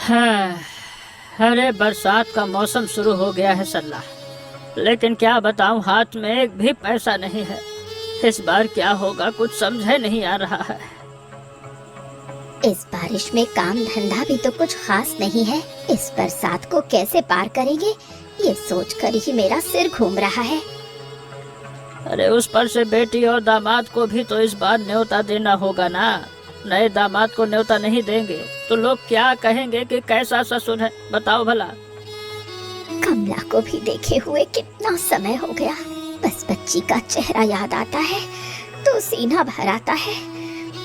हाँ, अरे बरसात का मौसम शुरू हो गया है सल्ला। लेकिन क्या बताऊं, हाथ में एक भी पैसा नहीं है। इस बार क्या होगा कुछ समझे नहीं आ रहा है। इस बारिश में काम धंधा भी तो कुछ खास नहीं है। इस बरसात को कैसे पार करेंगे, ये सोचकर ही मेरा सिर घूम रहा है। अरे उस पर से बेटी और दामाद को भी तो इस बार न्योता देना होगा ना। नए दामाद को न्योता नहीं देंगे तो लोग क्या कहेंगे कि कैसा ससुर है, बताओ भला। कमला को भी देखे हुए कितना समय हो गया। बस बच्ची का चेहरा याद आता है तो सीना भर आता है।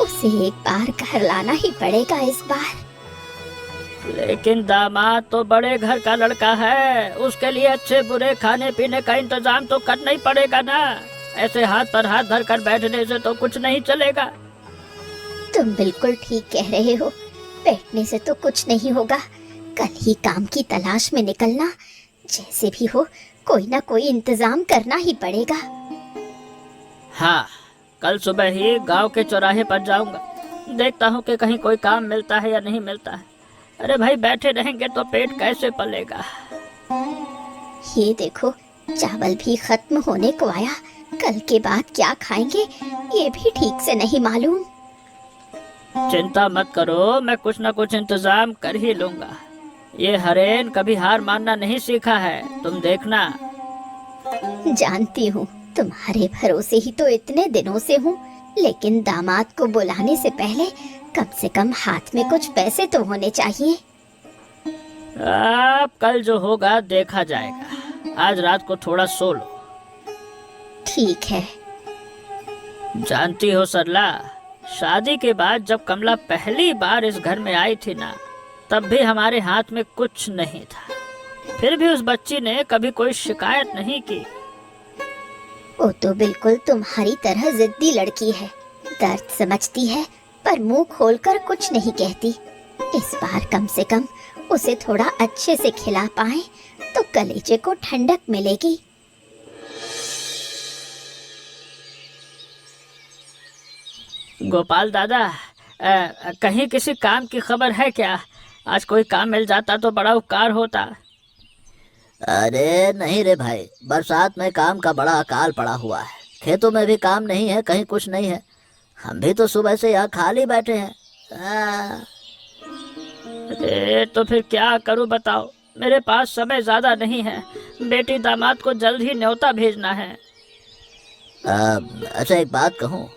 उसे एक बार घर लाना ही पड़ेगा इस बार। लेकिन दामाद तो बड़े घर का लड़का है, उसके लिए अच्छे बुरे खाने पीने का इंतजाम तो करना ही पड़ेगा ना। ऐसे हाथ पर हाथ धर कर बैठने से तो कुछ नहीं चलेगा। तुम बिल्कुल ठीक कह रहे हो। बैठने से तो कुछ नहीं होगा। कल ही काम की तलाश में निकलना। जैसे भी हो कोई ना कोई इंतजाम करना ही पड़ेगा। हाँ, कल सुबह ही गांव के चौराहे पर जाऊंगा। देखता हूँ कि कहीं कोई काम मिलता है या नहीं मिलता है। अरे भाई, बैठे रहेंगे तो पेट कैसे पलेगा। ये देखो, चावल भी खत्म होने को आया। कल के बाद क्या खाएंगे ये भी ठीक से नहीं मालूम। चिंता मत करो, मैं कुछ न कुछ इंतजाम कर ही लूंगा। ये हरेन कभी हार मानना नहीं सीखा है, तुम देखना। जानती हूँ, तुम्हारे भरोसे ही तो इतने दिनों से हूँ। लेकिन दामाद को बुलाने से पहले कम से कम हाथ में कुछ पैसे तो होने चाहिए। अब कल जो होगा देखा जाएगा। आज रात को थोड़ा सो लो। ठीक है। जानती हो सरला, शादी के बाद जब कमला पहली बार इस घर में आई थी ना, तब भी हमारे हाथ में कुछ नहीं था। फिर भी उस बच्ची ने कभी कोई शिकायत नहीं की। वो तो बिल्कुल तुम्हारी तरह जिद्दी लड़की है। दर्द समझती है पर मुंह खोलकर कुछ नहीं कहती। इस बार कम से कम उसे थोड़ा अच्छे से खिला पाए तो कलेजे को ठंडक मिलेगी। गोपाल दादा, कहीं किसी काम की खबर है क्या? आज कोई काम मिल जाता तो बड़ा उपकार होता। अरे नहीं रे भाई, बरसात में काम का बड़ा अकाल पड़ा हुआ है। खेतों में भी काम नहीं है, कहीं कुछ नहीं है। हम भी तो सुबह से यहाँ खाली बैठे हैं। अरे तो फिर क्या करूं बताओ। मेरे पास समय ज्यादा नहीं है। बेटी दामाद को जल्द ही न्योता भेजना है। अच्छा एक बात कहूँ,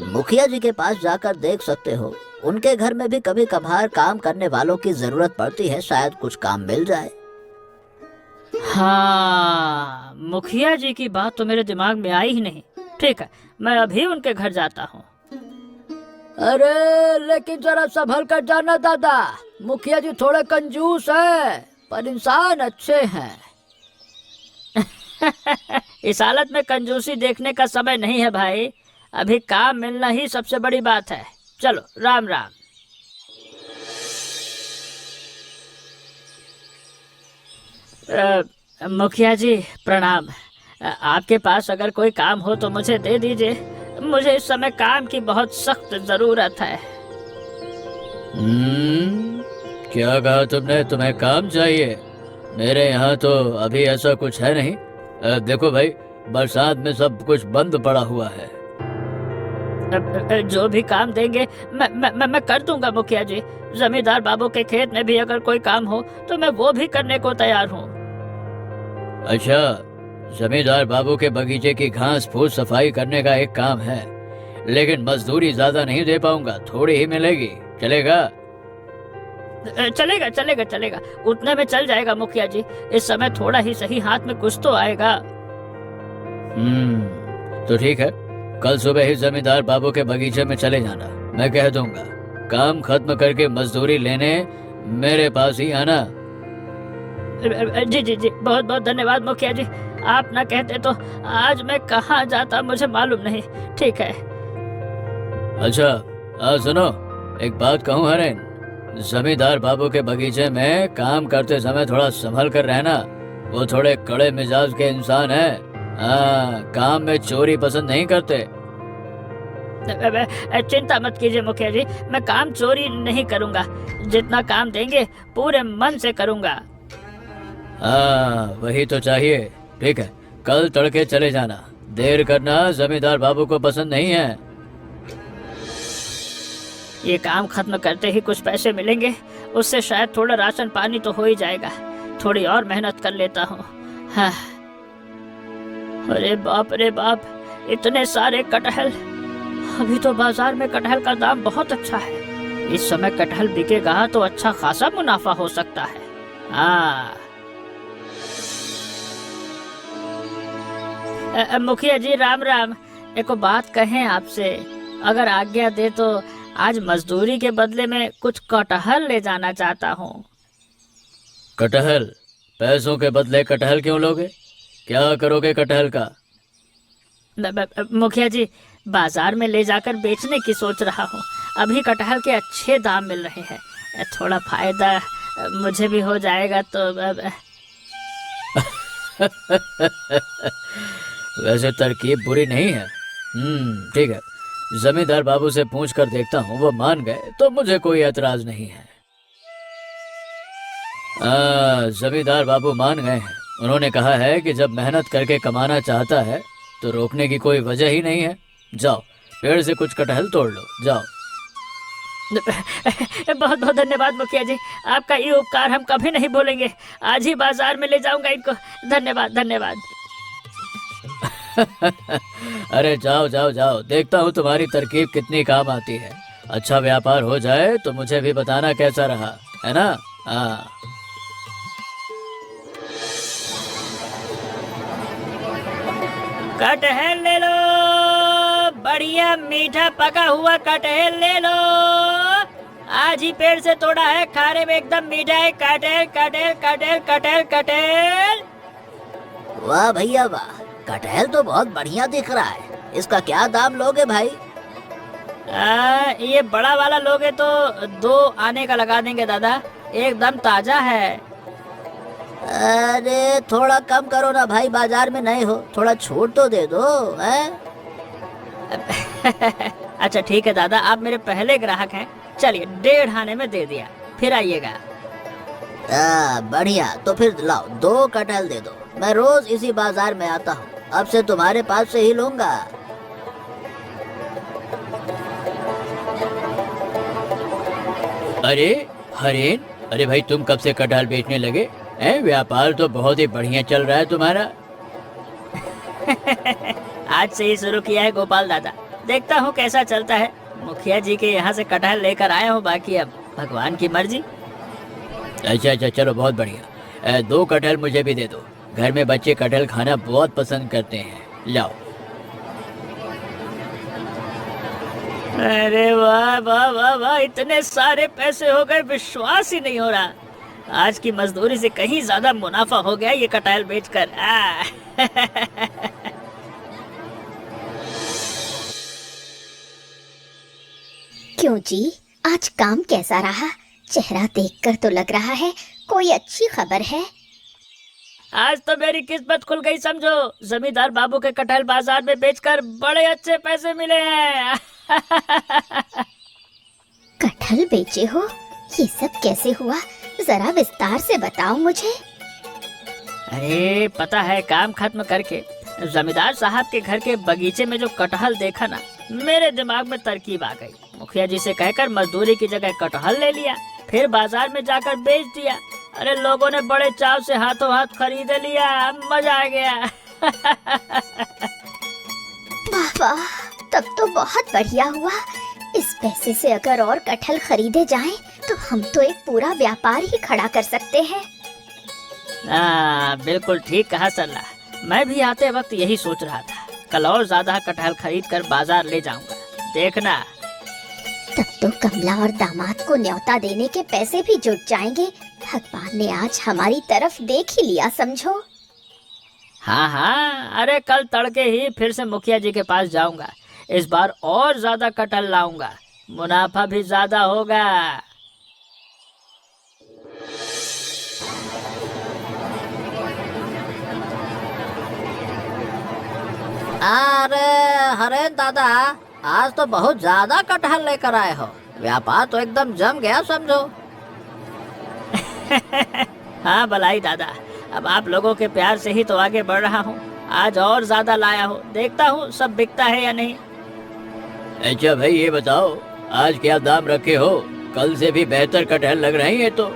मुखिया जी के पास जाकर देख सकते हो। उनके घर में भी कभी कभार काम करने वालों की जरूरत पड़ती है, शायद कुछ काम मिल जाए। हाँ, मुखिया जी की बात तो मेरे दिमाग में आई ही नहीं। ठीक है, मैं अभी उनके घर जाता हूँ। अरे लेकिन जरा संभल कर जाना दादा। मुखिया जी थोड़े कंजूस है पर इंसान अच्छे हैं। इस हालत में कंजूसी देखने का समय नहीं है भाई। अभी काम मिलना ही सबसे बड़ी बात है। चलो, राम राम। मुखिया जी प्रणाम। आपके पास अगर कोई काम हो तो मुझे दे दीजिए। मुझे इस समय काम की बहुत सख्त जरूरत है। क्या कहा तुमने? तुम्हें काम चाहिए? मेरे यहाँ तो अभी ऐसा कुछ है नहीं। देखो भाई, बरसात में सब कुछ बंद पड़ा हुआ है। जो भी काम देंगे मैं कर दूंगा मुखिया जी। जमींदार बाबू के खेत में भी अगर कोई काम हो तो मैं वो भी करने को तैयार हूँ। अच्छा, जमींदार बाबू के बगीचे की घास फूस सफाई करने का एक काम है, लेकिन मजदूरी ज्यादा नहीं दे पाऊंगा, थोड़ी ही मिलेगी। चलेगा? चलेगा चलेगा चलेगा, उतने में चल जाएगा मुखिया जी। इस समय थोड़ा ही सही, हाथ में कुछ तो आएगा। तो ठीक है, कल सुबह ही जमींदार बाबू के बगीचे में चले जाना। मैं कह दूंगा, काम खत्म करके मजदूरी लेने मेरे पास ही आना। जी जी जी, बहुत बहुत धन्यवाद मुखिया जी। आप ना कहते तो आज मैं कहाँ जाता मुझे मालूम नहीं। ठीक है। अच्छा, सुनो, एक बात कहूँ हरेन, जमींदार बाबू के बगीचे में काम करते समय थोड़ा संभल कर रहना। वो थोड़े कड़े मिजाज के इंसान है। हाँ, काम में चोरी पसंद नहीं करते। चिंता मत कीजिए मुखिया जी, मैं काम चोरी नहीं करूंगा। जितना काम देंगे पूरे मन से करूंगा। हाँ वही तो चाहिए। ठीक है, कल तड़के चले जाना। देर करना जमींदार बाबू को पसंद नहीं है। ये काम खत्म करते ही कुछ पैसे मिलेंगे, उससे शायद थोड़ा राशन पानी तो हो ही जाएगा। थोड़ी और मेहनत कर लेता हूँ। हाँ। अरे बाप रे बाप, इतने सारे कटहल। अभी तो बाजार में कटहल का दाम बहुत अच्छा है। इस समय कटहल बिकेगा तो अच्छा खासा मुनाफा हो सकता है। हाँ। मुखिया जी राम राम। एक बात कहें आपसे, अगर आज्ञा दे तो आज मजदूरी के बदले में कुछ कटहल ले जाना चाहता हूँ। कटहल? पैसों के बदले कटहल क्यों लोगे? क्या करोगे कटहल का? मुखिया जी, बाजार में ले जाकर बेचने की सोच रहा हूँ। अभी कटहल के अच्छे दाम मिल रहे हैं, थोड़ा फायदा मुझे भी हो जाएगा तो। वैसे तरकीब बुरी नहीं है। ठीक है, जमींदार बाबू से पूछ कर देखता हूँ, वो मान गए तो मुझे कोई एतराज नहीं है। जमींदार बाबू मान गए हैं। उन्होंने कहा है कि जब मेहनत करके कमाना चाहता है तो रोकने की कोई वजह ही नहीं है। जाओ, पेड़ से कुछ कटहल तोड़ लो, जाओ। बहुत बहुत धन्यवाद मुखिया जी, आपका ये उपकार हम कभी नहीं भूलेंगे। आज ही बाजार में ले जाऊंगा इनको। धन्यवाद धन्यवाद। अरे जाओ जाओ जाओ, देखता हूँ तुम्हारी तरकीब कितनी काम आती है। अच्छा व्यापार हो जाए तो मुझे भी बताना कैसा रहा, है ना? हाँ। कटहल ले लो, बढ़िया मीठा पका हुआ कटहल ले लो। आज ही पेड़ से तोड़ा है, खाने में एकदम मीठा है। कटहल कटहल कटहल कटहल कटहल। वाह भैया वाह, कटहल तो बहुत बढ़िया दिख रहा है। इसका क्या दाम लोगे भाई? ये बड़ा वाला लोगे तो 2 आने का लगा देंगे दादा, एकदम ताजा है। अरे थोड़ा कम करो ना भाई, बाजार में नए हो, थोड़ा छूट तो दे दो हैं? अच्छा ठीक है दादा, आप मेरे पहले ग्राहक हैं। चलिए 1.5 आने में दे दिया, फिर आइएगा। बढ़िया, तो फिर लाओ 2 कटहल दे दो। मैं रोज इसी बाजार में आता हूँ, अब से तुम्हारे पास से ही लूंगा। अरे हरेन, अरे भाई तुम कब से कटहल बेचने लगे? व्यापार तो बहुत ही बढ़िया चल रहा है तुम्हारा। आज से ही शुरू किया है गोपाल दादा, देखता हूँ कैसा चलता है। मुखिया जी के यहाँ से कटहल लेकर आया हूँ, बाकी अब भगवान की मर्जी। अच्छा अच्छा, चलो बहुत बढ़िया। 2 कटहल मुझे भी दे दो, घर में बच्चे कटहल खाना बहुत पसंद करते हैं। लाओ। अरे वाह वाह वाह वाह, इतने सारे पैसे हो गए, विश्वास ही नहीं हो रहा। आज की मजदूरी से कहीं ज्यादा मुनाफा हो गया ये कटहल बेचकर। क्यों जी, आज काम कैसा रहा? चेहरा देखकर तो लग रहा है कोई अच्छी खबर है। आज तो मेरी किस्मत खुल गई समझो। जमींदार बाबू के कटहल बाजार में बेचकर बड़े अच्छे पैसे मिले हैं। कटहल बेचे हो? ये सब कैसे हुआ? जरा विस्तार से बताओ मुझे। अरे पता है, काम खत्म करके जमींदार साहब के घर के बगीचे में जो कटहल देखा ना, मेरे दिमाग में तरकीब आ गई। मुखिया जी से कहकर मजदूरी की जगह कटहल ले लिया, फिर बाजार में जाकर बेच दिया। अरे लोगों ने बड़े चाव से हाथों हाथ खरीद लिया, मजा आ गया। वाह वाह, तब तो बहुत बढ़िया हुआ। इस पैसे से अगर और कटहल खरीदे जाएं, तो हम तो एक पूरा व्यापार ही खड़ा कर सकते हैं। बिल्कुल ठीक कहा सरला, मैं भी आते वक्त यही सोच रहा था। कल और ज्यादा कटहल खरीद कर बाजार ले जाऊंगा, देखना। तब तो कमला और दामाद को न्योता देने के पैसे भी जुट जाएंगे। भगवान ने आज हमारी तरफ देख ही लिया समझो। हाँ हाँ, अरे कल तड़के ही फिर से मुखिया जी के पास जाऊंगा। इस बार और ज्यादा कटहल लाऊंगा, मुनाफा भी ज्यादा होगा। अरे हरे दादा, आज तो बहुत ज्यादा कटहल लेकर आए हो। व्यापार तो एकदम जम गया समझो। हाँ भलाई दादा, अब आप लोगों के प्यार से ही तो आगे बढ़ रहा हूँ। आज और ज्यादा लाया हूँ, देखता हूँ सब बिकता है या नहीं। अच्छा भाई ये बताओ, आज क्या दाम रखे हो? कल से भी बेहतर कटहल लग रहे हैं तो।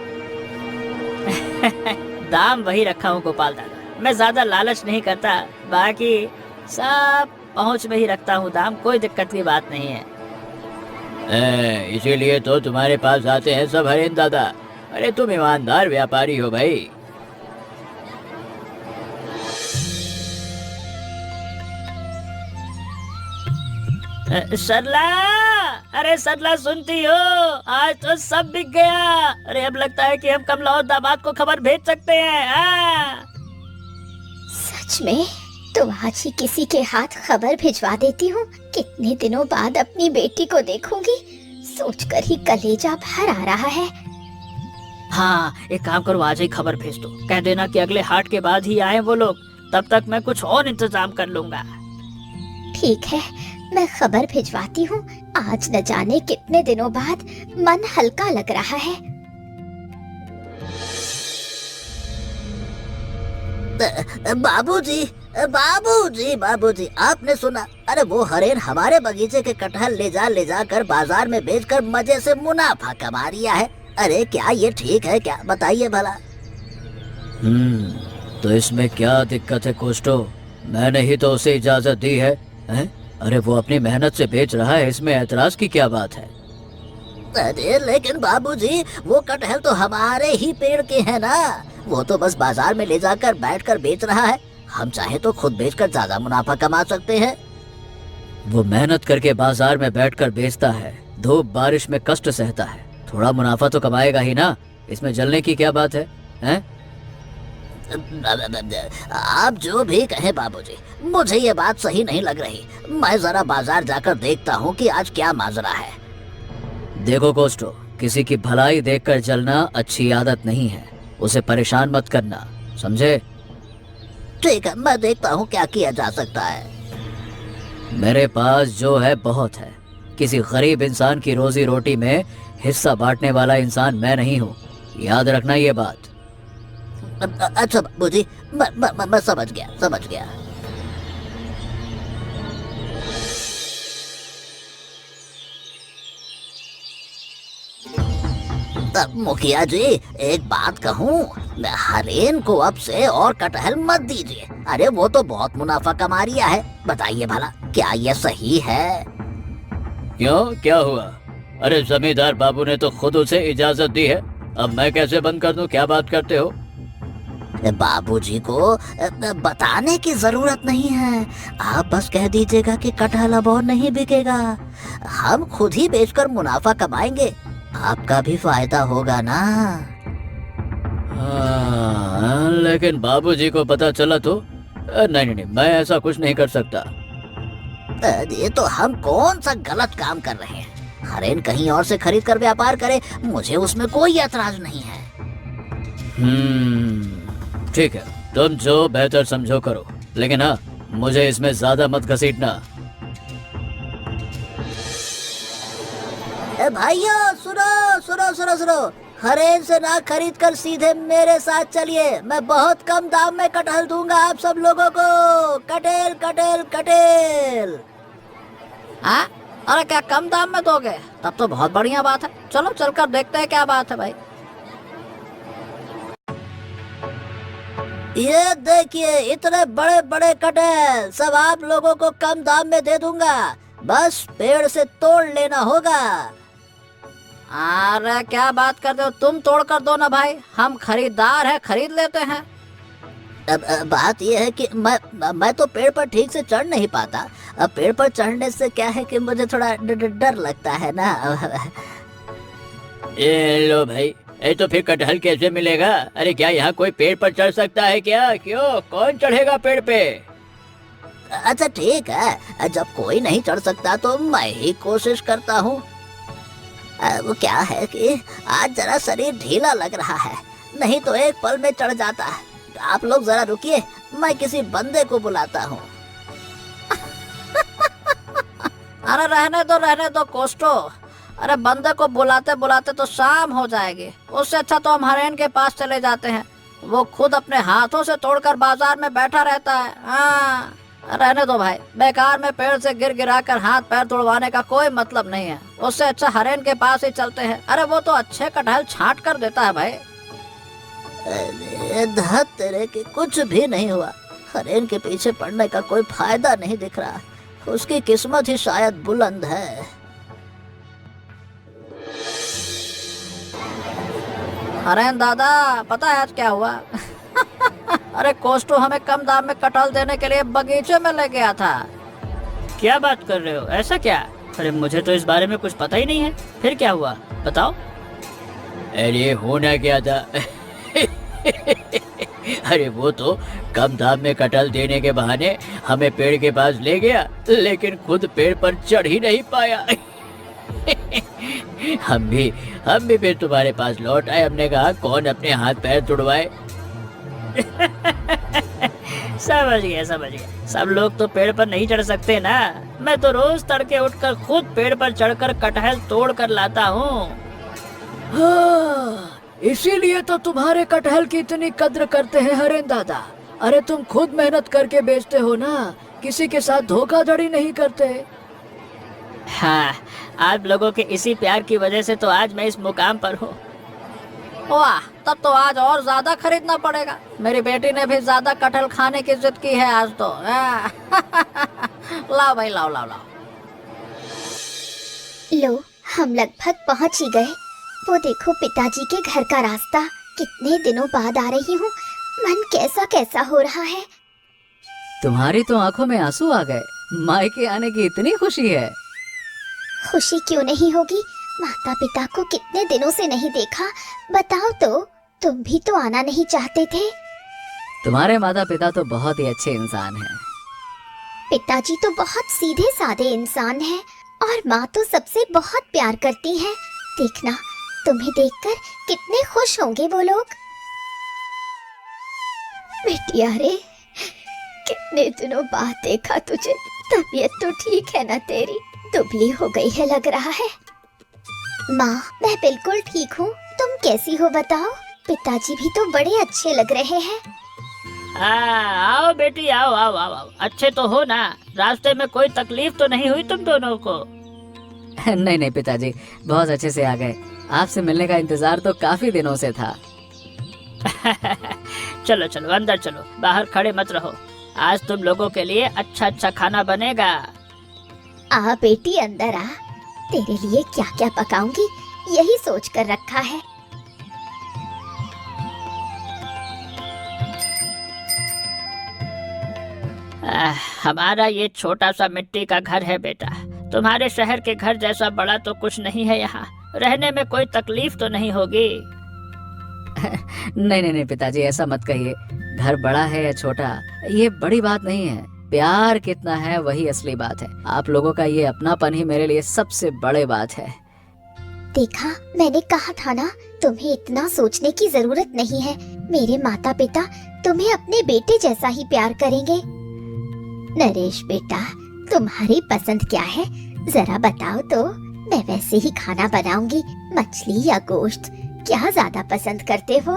दाम वही रखा हूँ गोपाल दादा, मैं ज्यादा लालच नहीं करता। बाकी सब पहुँच में ही रखता हूँ दाम, कोई दिक्कत की बात नहीं है। इसीलिए तो तुम्हारे पास आते हैं सब हरेन दादा। अरे तुम ईमानदार व्यापारी हो भाई। सरला, अरे सरला सुनती हो? आज तो सब बिक गया। अरे अब लगता है कि हम कमला और दामाद को खबर भेज सकते हैं। सच में? तो आज ही किसी के हाथ खबर भिजवा देती हूँ। कितने दिनों बाद अपनी बेटी को देखूंगी, सोचकर ही कलेजा भर आ रहा है। हाँ, एक काम करो, आज ही खबर भेज दो। कह देना कि अगले हाट के बाद ही आए वो लोग, तब तक मैं कुछ और इंतजाम कर लूंगा। ठीक है, मैं खबर भिजवाती हूँ। आज न जाने कितने दिनों बाद मन हल्का लग रहा है। बाबूजी, बाबूजी, बाबूजी, आपने सुना? अरे वो हरेन हमारे बगीचे के कटहल ले जा कर बाजार में बेचकर मजे से मुनाफा कमा रिया है। अरे क्या ये ठीक है क्या, बताइए भला। तो इसमें क्या दिक्कत है कोस्टो? मैंने ही तो उसे इजाजत दी है, हैं? अरे वो अपनी मेहनत से बेच रहा है, इसमें ऐतराज की क्या बात है? अरे लेकिन बाबूजी, वो कटहल तो हमारे ही पेड़ के हैं ना। वो तो बस बाजार में ले जाकर बैठकर बेच रहा है। हम चाहे तो खुद बेचकर ज्यादा मुनाफा कमा सकते हैं। वो मेहनत करके बाजार में बैठकर बेचता है, धूप बारिश में कष्ट सहता है, थोड़ा मुनाफा तो कमाएगा ही ना। इसमें जलने की क्या बात है, हैं? आप जो भी कहें बाबूजी, मुझे ये बात सही नहीं लग रही। मैं जरा बाजार जाकर देखता हूँ कि आज क्या माजरा है। देखो कोस्टो, किसी की भलाई देखकर जलना अच्छी आदत नहीं है। उसे परेशान मत करना, समझे? ठीक है, मैं देखता हूँ क्या किया जा सकता है। मेरे पास जो है बहुत है। किसी गरीब इंसान की रोजी रोटी में हिस्सा बांटने वाला इंसान मैं नहीं हूँ, याद रखना ये बात। अच्छा बाबूजी, मैं समझ गया। मुखिया जी, एक बात कहूँ, हरेन को अब से और कटहल मत दीजिए। अरे वो तो बहुत मुनाफा कमा रिया है। बताइए भला, क्या ये सही है? क्यों, क्या हुआ? अरे जमींदार बाबू ने तो खुद उसे इजाजत दी है, अब मैं कैसे बंद कर दूं? क्या बात करते हो? बाबूजी को बताने की जरूरत नहीं है। आप बस कह दीजिएगा कि कटहल अब और नहीं बिकेगा। हम खुद ही बेचकर मुनाफा कमाएंगे, आपका भी फायदा होगा ना। हाँ, लेकिन बाबूजी को पता चला तो? नहीं, मैं ऐसा कुछ नहीं कर सकता। ये तो हम कौन सा गलत काम कर रहे हैं? हरेन कहीं और से खरीद कर व्यापार करे, मुझे उसमें कोई ऐतराज नहीं है। ठीक है, तुम जो बेहतर समझो करो, लेकिन हाँ, मुझे इसमें ज्यादा मत घसीटना। भाइयों सुनो, हरेन से ना खरीद कर सीधे मेरे साथ चलिए। मैं बहुत कम दाम में कटहल दूंगा आप सब लोगों को। कटहल। हाँ, अरे क्या कम दाम में दोगे? तब तो बहुत बढ़िया बात है। चलो चलकर देखते हैं क्या बात है भाई। ये देखिए, इतने बड़े बड़े कटहल सब आप लोगों को कम दाम में दे दूंगा। बस पेड़ से तोड़ लेना होगा। अरे क्या बात करते हो, तुम तोड़ कर दो ना भाई, हम खरीदार हैं, खरीद लेते हैं। अब बात यह है कि मैं तो पेड़ पर ठीक से चढ़ नहीं पाता। अब पेड़ पर चढ़ने से क्या है कि मुझे थोड़ा डर लगता है ना। ये लो भाई, ये तो फिर कटहल कैसे मिलेगा? अरे क्या यहाँ कोई पेड़ पर चढ़ सकता है क्या? क्यों, कौन चढ़ेगा पेड़ पे? अच्छा ठीक है, जब कोई नहीं चढ़ सकता तो मैं ही कोशिश करता हूँ। वो क्या है कि आज जरा शरीर ढीला लग रहा है, नहीं तो एक पल में चढ़ जाता है। आप लोग जरा रुकिए, मैं किसी बंदे को बुलाता हूँ। अरे रहने दो कोस्टो। अरे बंदे को बुलाते बुलाते तो शाम हो जाएगी। उससे अच्छा तो हम हरेन के पास चले जाते हैं। वो खुद अपने हाथों से तोड़कर बाजार में बैठा रहता है। हाँ, रहने दो भाई, बेकार में पेड़ से गिर गिरा कर हाथ पैर तोड़वाने का कोई मतलब नहीं है। उससे अच्छा हरेन के पास ही चलते हैं। अरे वो तो अच्छे कटहल छांट कर देता है भाई। अरे धत तेरे के, कुछ भी नहीं हुआ। हरेन के पीछे पड़ने का कोई फायदा नहीं दिख रहा। उसकी किस्मत ही शायद बुलंद है। हरेन दादा, पता है आज क्या हुआ? अरे कोस्टो हमें कम दाम में कटहल देने के लिए बगीचे में ले गया था। क्या बात कर रहे हो? ऐसा क्या? अरे मुझे तो इस बारे में कुछ पता ही नहीं है। फिर क्या हुआ, बताओ। अरे होना क्या था अरे वो तो कम दाम में कटहल देने के बहाने हमें पेड़ के पास ले गया, लेकिन खुद पेड़ पर चढ़ ही नहीं पाया हम भी फिर तुम्हारे पास लौट आए। हमने कहा कौन अपने हाथ पैर तुड़वाए समझ गया। सब लोग तो पेड़ पर नहीं चढ़ सकते ना। मैं तो रोज तड़के उठकर खुद पेड़ पर चढ़कर कटहल तोड़ कर लाता हूँ। हाँ, इसीलिए तो तुम्हारे कटहल की इतनी कद्र करते हैं हरेन दादा। अरे तुम खुद मेहनत करके बेचते हो ना, किसी के साथ धोखाधड़ी नहीं करते। हाँ, आप लोगों के इसी प्यार की वजह से तो आज मैं इस मुकाम पर हूँ। वाह, तब तो आज और ज्यादा खरीदना पड़ेगा। मेरी बेटी ने भी ज्यादा कटहल खाने की जिद की है आज तो। लाओ भाई, लाओ। लो, हम लगभग पहुंच ही गए। वो देखो पिताजी के घर का रास्ता। कितने दिनों बाद आ रही हूँ, मन कैसा कैसा हो रहा है। तुम्हारी तो आंखों में आंसू आ गए। मायके आने की इतनी खुशी है। खुशी क्यों नहीं होगी? माता पिता को कितने दिनों से नहीं देखा। बताओ तो, तुम भी तो आना नहीं चाहते थे। तुम्हारे माता पिता तो बहुत ही अच्छे इंसान हैं। पिताजी तो बहुत सीधे साधे इंसान हैं और माँ तो सबसे बहुत प्यार करती है। देखना, तुम्हें देखकर कितने खुश होंगे वो लोग। बेटिया रे, कितने दिनों बाद देखा तुझे। तबीयत तो ठीक है ना तेरी? दुबली हो गई है लग रहा है। माँ, मैं बिल्कुल ठीक हूँ। तुम कैसी हो बताओ? पिताजी भी तो बड़े अच्छे लग रहे हैं। आओ बेटी, आओ। अच्छे तो हो ना? रास्ते में कोई तकलीफ तो नहीं हुई तुम दोनों को? नहीं पिताजी, बहुत अच्छे से आ गए। आपसे मिलने का इंतजार तो काफी दिनों से था। चलो अंदर चलो, बाहर खड़े मत रहो। आज तुम लोगों के लिए अच्छा खाना बनेगा। आ बेटी, अंदर आ। तेरे लिए क्या क्या पकाऊंगी यही सोच कर रखा है। हमारा ये छोटा सा मिट्टी का घर है बेटा। तुम्हारे शहर के घर जैसा बड़ा तो कुछ नहीं है। यहाँ रहने में कोई तकलीफ तो नहीं होगी? नहीं पिताजी, ऐसा मत कहिए। घर बड़ा है या छोटा, ये बड़ी बात नहीं है। प्यार कितना है वही असली बात है। आप लोगों का ये अपनापन ही मेरे लिए सबसे बड़ी बात है। देखा, मैंने कहा था ना, तुम्हें इतना सोचने की जरूरत नहीं है। मेरे माता पिता तुम्हें अपने बेटे जैसा ही प्यार करेंगे। नरेश बेटा, तुम्हारी पसंद क्या है जरा बताओ तो। मैं वैसे ही खाना बनाऊंगी। मछली या गोश्त, क्या ज्यादा पसंद करते हो?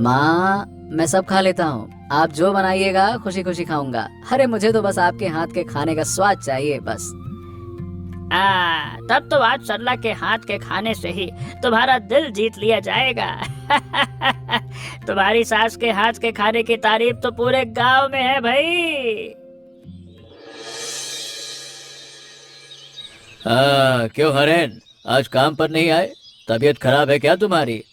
माँ, मैं सब खा लेता हूँ। आप जो बनाइएगा खुशी खुशी खाऊंगा। अरे मुझे तो बस आपके हाथ के खाने का स्वाद चाहिए बस। तब तो आज सरला के हाथ के खाने से ही तुम्हारा दिल जीत लिया जाएगा। तुम्हारी सास के हाथ के खाने की तारीफ तो पूरे गांव में है भाई। क्यों हरेन, आज काम पर नहीं आए? तबीयत खराब है क्या तुम्हारी?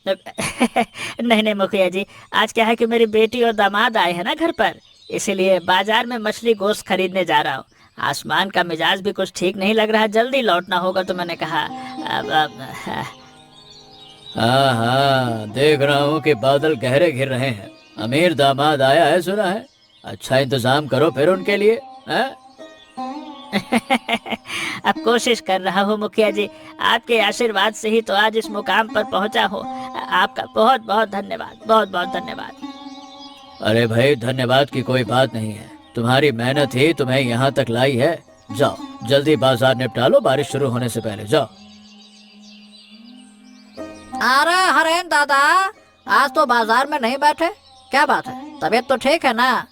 नहीं मुखिया जी, आज क्या है कि मेरी बेटी और दामाद आए हैं ना घर पर, इसीलिए बाजार में मछली गोश्त खरीदने जा रहा हूँ। आसमान का मिजाज भी कुछ ठीक नहीं लग रहा, जल्दी लौटना होगा तो मैंने कहा हाँ, देख रहा हूँ कि बादल गहरे घिर रहे हैं। अमीर दामाद आया है सुना है। अच्छा इंतजाम करो फिर उनके लिए। अब कोशिश कर रहा हूँ मुखिया जी, आपके आशीर्वाद से ही तो आज इस मुकाम पर पहुँचा हूँ। आपका बहुत बहुत धन्यवाद, बहुत बहुत धन्यवाद। अरे भाई, धन्यवाद की कोई बात नहीं है। तुम्हारी मेहनत ही तुम्हें यहाँ तक लाई है। जाओ जल्दी बाजार निपटा लो, बारिश शुरू होने से पहले जाओ। अरे हरेन दादा, आज तो बाजार में नहीं बैठे, क्या बात है? तबीयत तो ठीक है ना?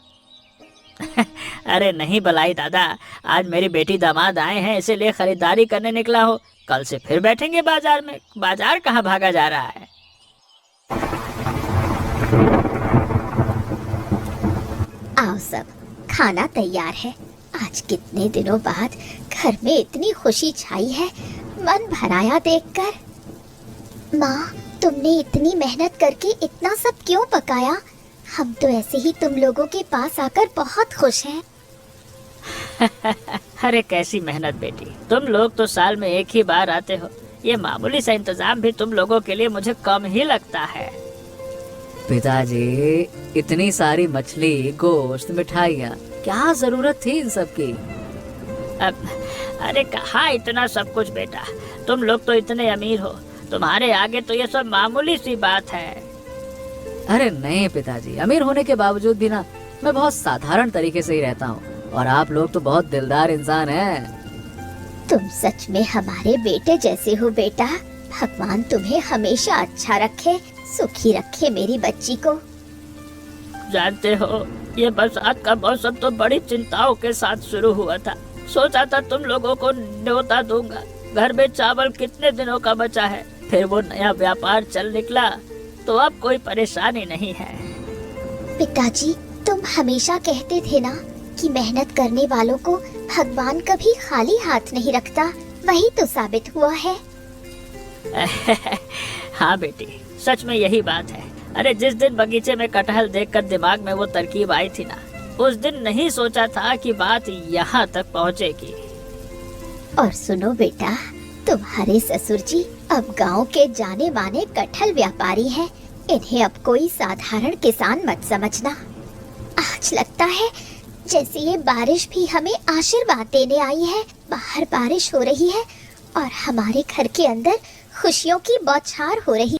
अरे नहीं बलाई दादा, आज मेरी बेटी दामाद आए हैं, इसीलिए खरीदारी करने निकला हो। कल से फिर बैठेंगे बाजार में। बाजार कहाँ भागा जा रहा है? आओ सब, खाना तैयार है। आज कितने दिनों बाद घर में इतनी खुशी छाई है, मन भराया देखकर। माँ, तुमने इतनी मेहनत करके इतना सब क्यों पकाया? हम तो ऐसे ही तुम लोगों के पास आकर बहुत खुश हैं। अरे कैसी मेहनत बेटी, तुम लोग तो साल में एक ही बार आते हो। ये मामूली सा इंतजाम भी तुम लोगों के लिए मुझे कम ही लगता है। पिताजी, इतनी सारी मछली, गोश्त, मिठाइयाँ, क्या जरूरत थी इन सब की? अरे कहाँ इतना सब कुछ बेटा, तुम लोग तो इतने अमीर हो, तुम्हारे आगे तो ये सब मामूली सी बात है। अरे नहीं पिताजी, अमीर होने के बावजूद भी ना मैं बहुत साधारण तरीके से ही रहता हूँ, और आप लोग तो बहुत दिलदार इंसान हैं। तुम सच में हमारे बेटे जैसे हो बेटा। भगवान तुम्हें हमेशा अच्छा रखे, सुखी रखे मेरी बच्ची को। जानते हो, ये बरसात का मौसम तो बड़ी चिंताओं के साथ शुरू हुआ था। सोचा था तुम लोगों को न्योता दूंगा। घर में चावल कितने दिनों का बचा है, फिर वो नया व्यापार चल निकला, तो अब कोई परेशानी नहीं है। पिताजी, तुम हमेशा कहते थे ना कि मेहनत करने वालों को भगवान कभी खाली हाथ नहीं रखता। वही तो साबित हुआ है। हाँ बेटी, सच में यही बात है। अरे जिस दिन बगीचे में कटहल देखकर दिमाग में वो तरकीब आई थी ना, उस दिन नहीं सोचा था कि बात यहाँ तक पहुँचेगी। और सुनो बेटा, तुम्हारे ससुर जी अब गांव के जाने माने कटहल व्यापारी हैं। इन्हें अब कोई साधारण किसान मत समझना। आज लगता है जैसे ये बारिश भी हमें आशीर्वाद देने आई है। बाहर बारिश हो रही है और हमारे घर के अंदर खुशियों की बौछार हो रही